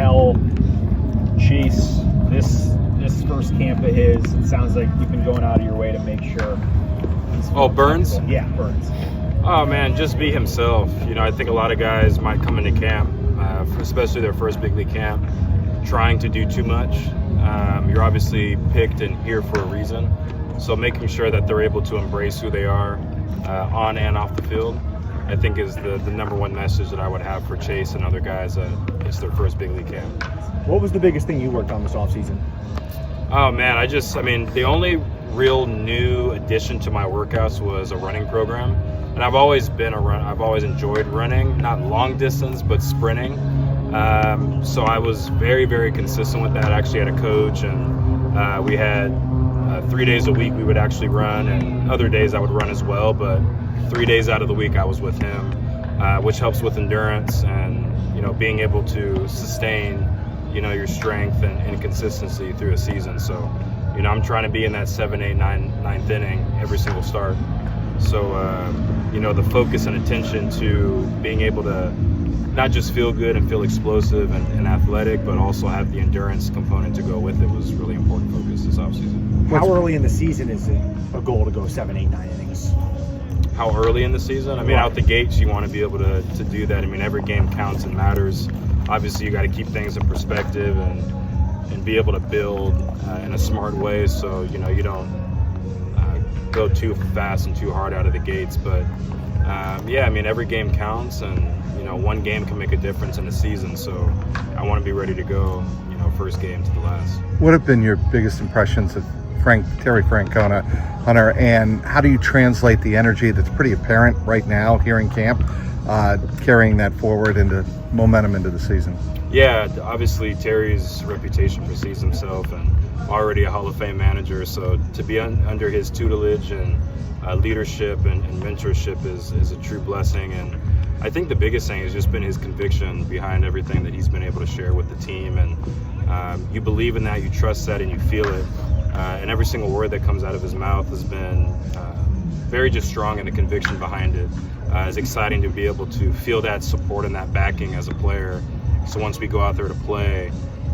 tell Chase this first camp of his? It sounds like you've been going out of your way to make sure. Burns? Yeah, Burns. Oh man, just be himself. I think a lot of guys might come into camp, especially their first big league camp, trying to do too much. You're obviously picked and here for a reason. So making sure that they're able to embrace who they are on and off the field, I think is the number one message that I would have for Chase and other guys that it's their first big league camp. What was the biggest thing you worked on this offseason? Oh man, the only real new addition to my workouts was a running program. And I've always enjoyed running, not long distance, but sprinting. So I was very, very consistent with that. I actually had a coach, and we had 3 days a week we would actually run, and other days I would run as well. But 3 days out of the week I was with him, which helps with endurance and being able to sustain your strength and consistency through a season. So I'm trying to be in that 7th, 8th, 9th inning every single start. So the focus and attention to being able to not just feel good and feel explosive and athletic, but also have the endurance component to go with it was really important focus this offseason. How early in the season is it a goal to go 7, 8, 9 innings? How early in the season? Out the gates, you want to be able to do that. Every game counts and matters. Obviously, you got to keep things in perspective and be able to build in a smart way so, you don't go too fast and too hard out of the gates. But, every game counts, and, one game can make a difference in a season. So I want to be ready to go, first game to the last. What have been your biggest impressions of Terry Francona, Hunter, and how do you translate the energy that's pretty apparent right now here in camp, carrying that forward into momentum into the season? Yeah, obviously Terry's reputation precedes himself, and already a Hall of Fame manager. So to be under his tutelage and leadership and mentorship is a true blessing. And I think the biggest thing has just been his conviction behind everything that he's been able to share with the team. And you believe in that, you trust that, and you feel it. And every single word that comes out of his mouth has been very just strong, and the conviction behind it is exciting to be able to feel that support and that backing as a player. So once we go out there to play,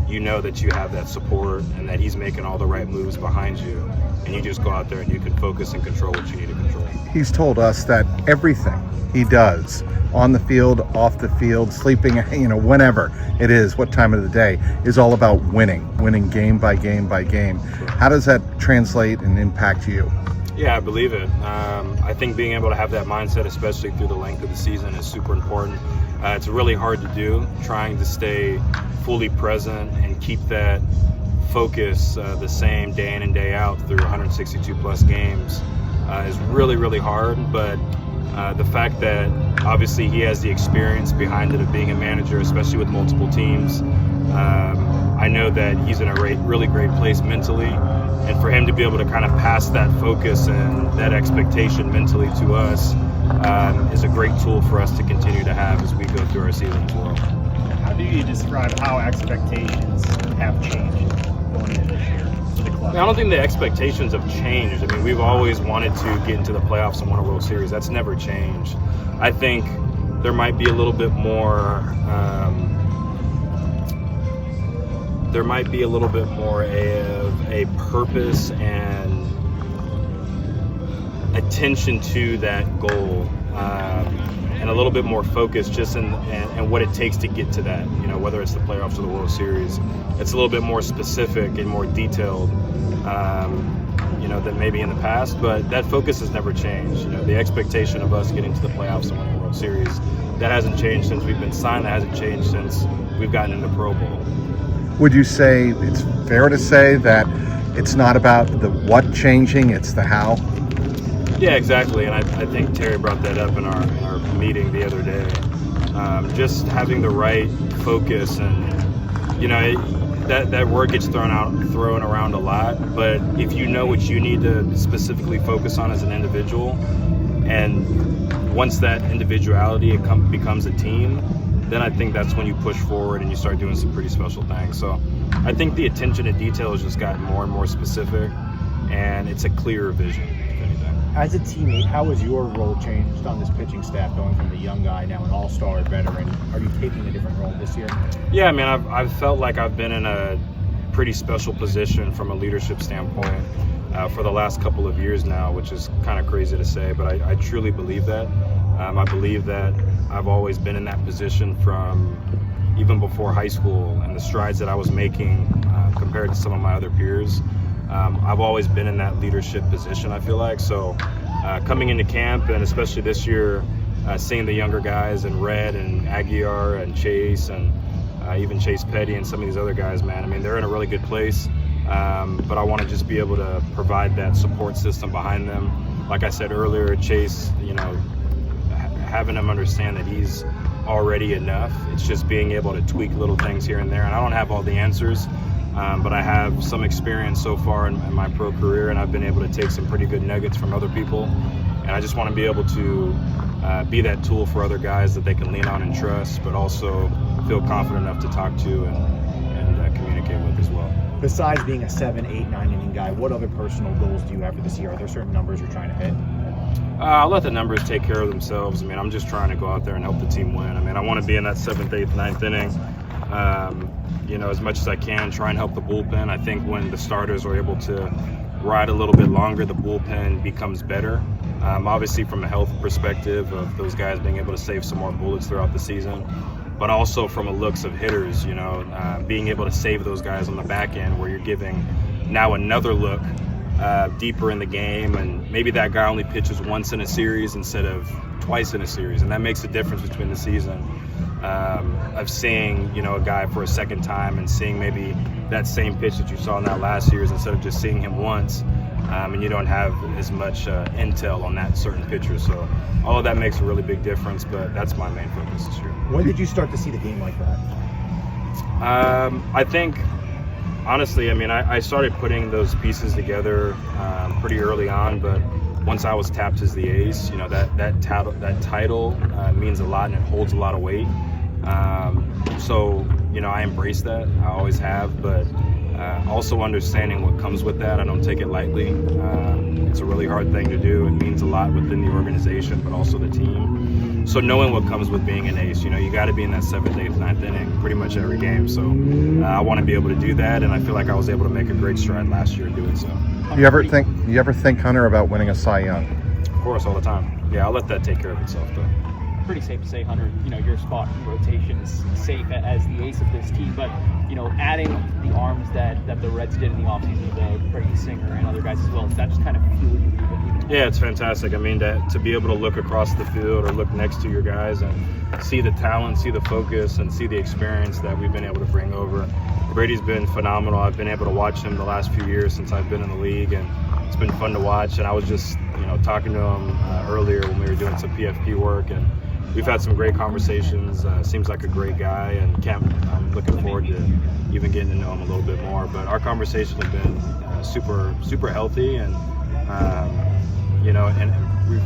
that you have that support and that he's making all the right moves behind you, and you just go out there and you can focus and control what you need to control. He's told us that everything he does on the field, off the field, sleeping, whenever it is, what time of the day, is all about winning game by game by game. How does that translate and impact you? Yeah, I believe it. I think being able to have that mindset, especially through the length of the season, is super important. It's really hard to do, trying to stay fully present and keep that focus the same day in and day out through 162 plus games is really, really hard. But the fact that obviously he has the experience behind it of being a manager, especially with multiple teams, I know that he's in a really great place mentally. And for him to be able to kind of pass that focus and that expectation mentally to us is a great tool for us to continue to have as we go through our season as well. How do you describe how expectations have changed going into this year for the club? I don't think the expectations have changed. We've always wanted to get into the playoffs and win a World Series. That's never changed. I think there might be a little bit more of a purpose and attention to that goal, and a little bit more focus just in what it takes to get to that, whether it's the playoffs or the World Series. It's a little bit more specific and more detailed, than maybe in the past, but that focus has never changed. The expectation of us getting to the playoffs and winning the World Series, that hasn't changed since we've been signed. That hasn't changed since we've gotten into Pro Bowl. Would you say it's fair to say that it's not about the what changing, it's the how? Yeah, exactly. And I think Terry brought that up in our meeting the other day. Just having the right focus, and that word gets thrown around a lot. But if you know what you need to specifically focus on as an individual, and once that individuality becomes a team, then I think that's when you push forward and you start doing some pretty special things. So I think the attention to detail has just gotten more and more specific, and it's a clearer vision, if anything. As a teammate, how has your role changed on this pitching staff, going from the young guy now an all-star veteran? Are you taking a different role this year? Yeah, I mean, I've felt like I've been in a pretty special position from a leadership standpoint for the last couple of years now, which is kind of crazy to say, but I truly believe that. I believe that I've always been in that position from even before high school, and the strides that I was making compared to some of my other peers. I've always been in that leadership position, I feel like. So coming into camp, and especially this year, seeing the younger guys and Red and Aguiar and Chase and even Chase Petty and some of these other guys, man, I mean, they're in a really good place. But I want to just be able to provide that support system behind them. Like I said earlier, Chase, you know, having him understand that he's already enough. It's just being able to tweak little things here and there. And I don't have all the answers, but I have some experience so far in my pro career, and I've been able to take some pretty good nuggets from other people. And I just want to be able to be that tool for other guys that they can lean on and trust, but also feel confident enough to talk to and communicate with as well. Besides being a 7, 8, 9 inning guy, what other personal goals do you have for this year? Are there certain numbers you're trying to hit? I'll let the numbers take care of themselves. I mean, I'm just trying to go out there and help the team win. I mean, I want to be in that 7th, 8th, 9th inning, you know, as much as I can, try and help the bullpen. I think when the starters are able to ride a little bit longer, the bullpen becomes better. Obviously, from a health perspective of those guys being able to save some more bullets throughout the season, but also from a looks of hitters, you know, being able to save those guys on the back end where you're giving now another look deeper in the game, and maybe that guy only pitches once in a series instead of twice in a series, and that makes a difference between the season of seeing, you know, a guy for a second time and seeing maybe that same pitch that you saw in that last series instead of just seeing him once, and you don't have as much intel on that certain pitcher. So all of that makes a really big difference, but that's my main focus this year. When did you start to see the game like that? I think, honestly, I mean, I started putting those pieces together pretty early on, but once I was tapped as the ace, you know, that title means a lot and it holds a lot of weight. So, you know, I embrace that. I always have, but also understanding what comes with that, I don't take it lightly. It's a really hard thing to do. It means a lot within the organization, but also the team. So knowing what comes with being an ace, you know, you got to be in that 7th, 8th, 9th inning pretty much every game. So I want to be able to do that, and I feel like I was able to make a great stride last year doing so. You ever think, Hunter, about winning a Cy Young? Of course, all the time. Yeah, I'll let that take care of itself, though. Pretty safe to say, Hunter, you know, your spot in rotation is safe as the ace of this team, but, you know, adding the arms that the Reds did in the offseason with Brady Singer and other guys as well, that just kind of fuel you even. Yeah, it's fantastic. I mean, to be able to look across the field or look next to your guys and see the talent, see the focus, and see the experience that we've been able to bring over. Brady's been phenomenal. I've been able to watch him the last few years since I've been in the league, and it's been fun to watch. And I was just, you know, talking to him earlier when we were doing some PFP work, and we've had some great conversations. Seems like a great guy, and I'm looking forward to even getting to know him a little bit more. But our conversations have been super healthy, and you know, and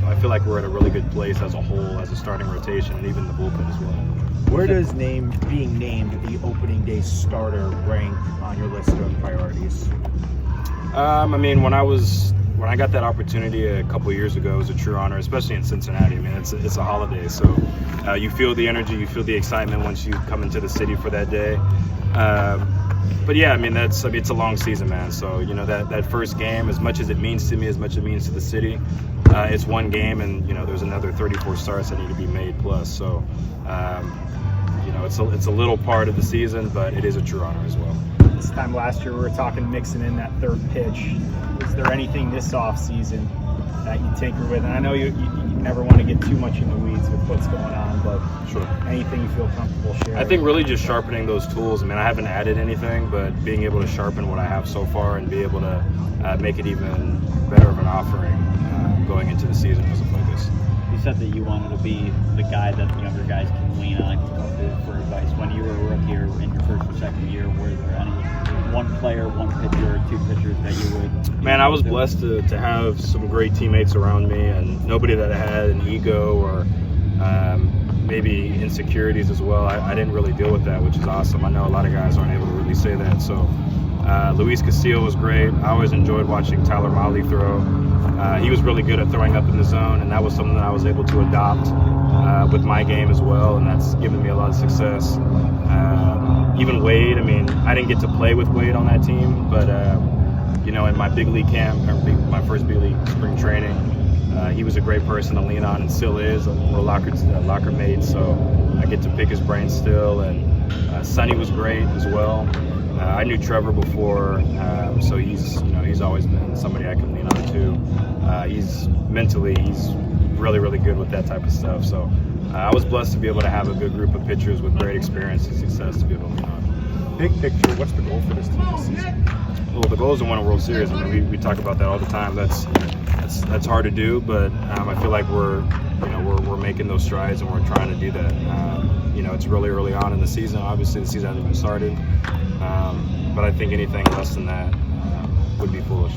I feel like we're at a really good place as a whole, as a starting rotation, and even the bullpen as well. Where does being named the opening day starter rank on your list of priorities? I mean, when I got that opportunity a couple of years ago, it was a true honor, especially in Cincinnati. I mean, it's a holiday, so you feel the energy, you feel the excitement once you come into the city for that day. But yeah, I mean, it's a long season, man. So, you know, that first game, as much as it means to me, as much as it means to the city, it's one game, and, you know, there's another 34 starts that need to be made plus. So, you know, it's a little part of the season, but it is a true honor as well. This time last year, we were talking mixing in that third pitch. Is there anything this off season that you tinker with? And I know you never want to get too much in the weeds with what's going on, but sure, anything you feel comfortable sharing? I think really just sharpening those tools. I mean, I haven't added anything, but being able to sharpen what I have so far and be able to make it even better of an offering going into the season was a focus. You said that you wanted to be the guy that the younger guys can lean on to come to for advice. When you were a rookie or in your first or second year, were there any one player, one pitcher, or two pitchers that you would? Man, I was blessed to have some great teammates around me, and nobody that had an ego or maybe insecurities as well. I didn't really deal with that, which is awesome. I know a lot of guys aren't able to really say that. So Luis Castillo was great. I always enjoyed watching Tyler Motley throw. He was really good at throwing up in the zone, and that was something that I was able to adopt with my game as well, and that's given me a lot of success. Even Wade, I mean, I didn't get to play with Wade on that team, but you know, in my big league camp, my first big league spring training, he was a great person to lean on and still is. We're locker mates, so I get to pick his brain still. And Sonny was great as well. I knew Trevor before, so he's always been somebody I can lean on too. He's really, really good with that type of stuff. So I was blessed to be able to have a good group of pitchers with great experience and success to be able to lean on. Big picture, what's the goal for this team this season? Well, the goal is to win a World Series. I mean, we talk about that all the time. That's hard to do, but I feel like we're making those strides and we're trying to do that. You know, it's really early on in the season. Obviously, the season hasn't even started, but I think anything less than that would be foolish.